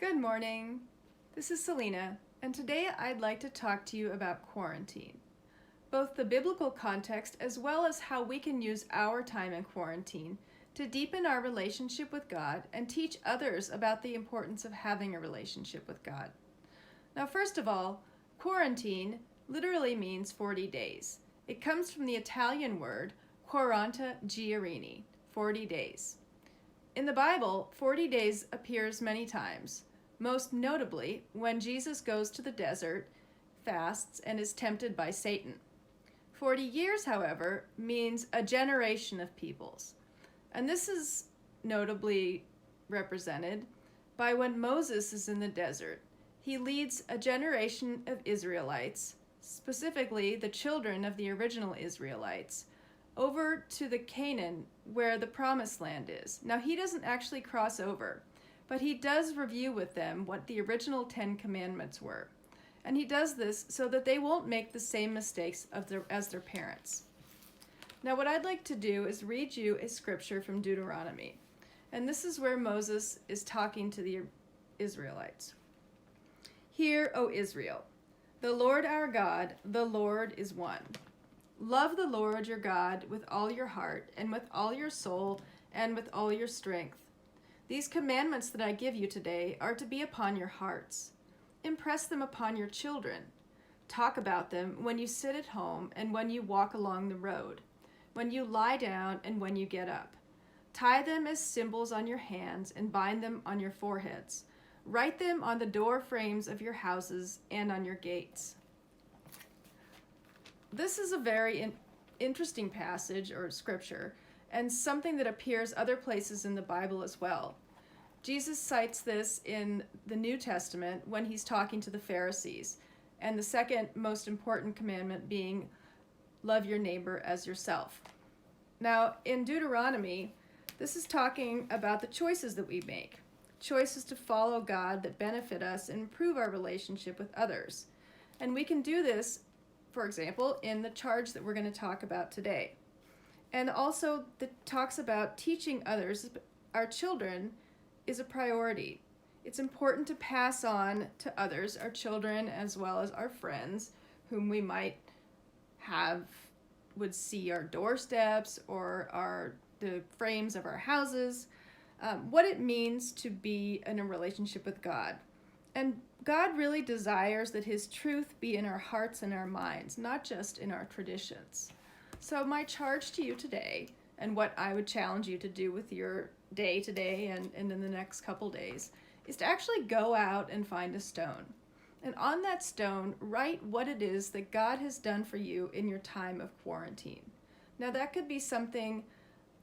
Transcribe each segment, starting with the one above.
Good morning. This is Selena, and today I'd like to talk to you about quarantine. Both the biblical context as well as how we can use our time in quarantine to deepen our relationship with God and teach others about the importance of having a relationship with God. Now, first of all, quarantine literally means 40 days. It comes from the Italian word quaranta giorni, 40 days. In the Bible, 40 days appears many times, most notably when Jesus goes to the desert, fasts, and is tempted by Satan. 40 years, however, means a generation of peoples. And this is notably represented by when Moses is in the desert. He leads a generation of Israelites, specifically the children of the original Israelites, over to the Canaan where the promised land is. Now, he doesn't actually cross over, but he does review with them what the original 10 commandments were. And he does this so that they won't make the same mistakes as their parents. Now, what I'd like to do is read you a scripture from Deuteronomy. And this is where Moses is talking to the Israelites. Hear, O Israel, the Lord our God, the Lord is one. Love the Lord your God with all your heart and with all your soul and with all your strength. These commandments that I give you today are to be upon your hearts. Impress them upon your children. Talk about them when you sit at home and when you walk along the road, when you lie down and when you get up. Tie them as symbols on your hands and bind them on your foreheads. Write them on the door frames of your houses and on your gates. This is a very interesting passage or scripture, and something that appears other places in the Bible as well. Jesus cites this in the New Testament when he's talking to the Pharisees, and the second most important commandment being love your neighbor as yourself. Now, in Deuteronomy, this is talking about the choices that we make, choices to follow God that benefit us and improve our relationship with others. And we can do this, for example, in the charge that we're going to talk about today. And also that talks about teaching others, our children, is a priority. It's important to pass on to others, our children as well as our friends, whom we might would see our doorsteps or the frames of our houses, what it means to be in a relationship with God. And God really desires that his truth be in our hearts and our minds, not just in our traditions. So my charge to you today, and what I would challenge you to do with your day today and in the next couple days, is to actually go out and find a stone. And on that stone, write what it is that God has done for you in your time of quarantine. Now, that could be something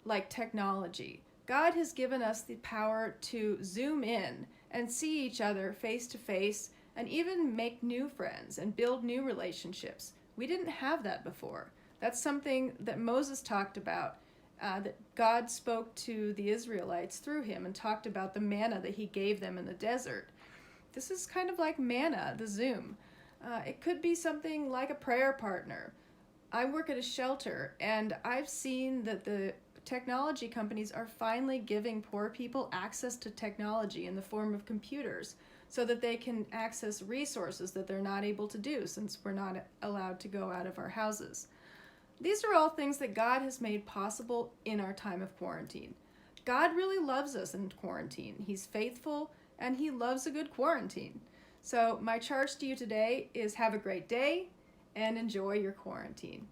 like technology. God has given us the power to zoom in and see each other face to face and even make new friends and build new relationships. We didn't have that before. That's something that Moses talked about, that God spoke to the Israelites through him and talked about the manna that he gave them in the desert. This is kind of like manna, the Zoom. It could be something like a prayer partner. I work at a shelter, and I've seen that the technology companies are finally giving poor people access to technology in the form of computers so that they can access resources that they're not able to do since we're not allowed to go out of our houses. These are all things that God has made possible in our time of quarantine. God really loves us in quarantine. He's faithful and he loves a good quarantine. So my charge to you today is have a great day and enjoy your quarantine.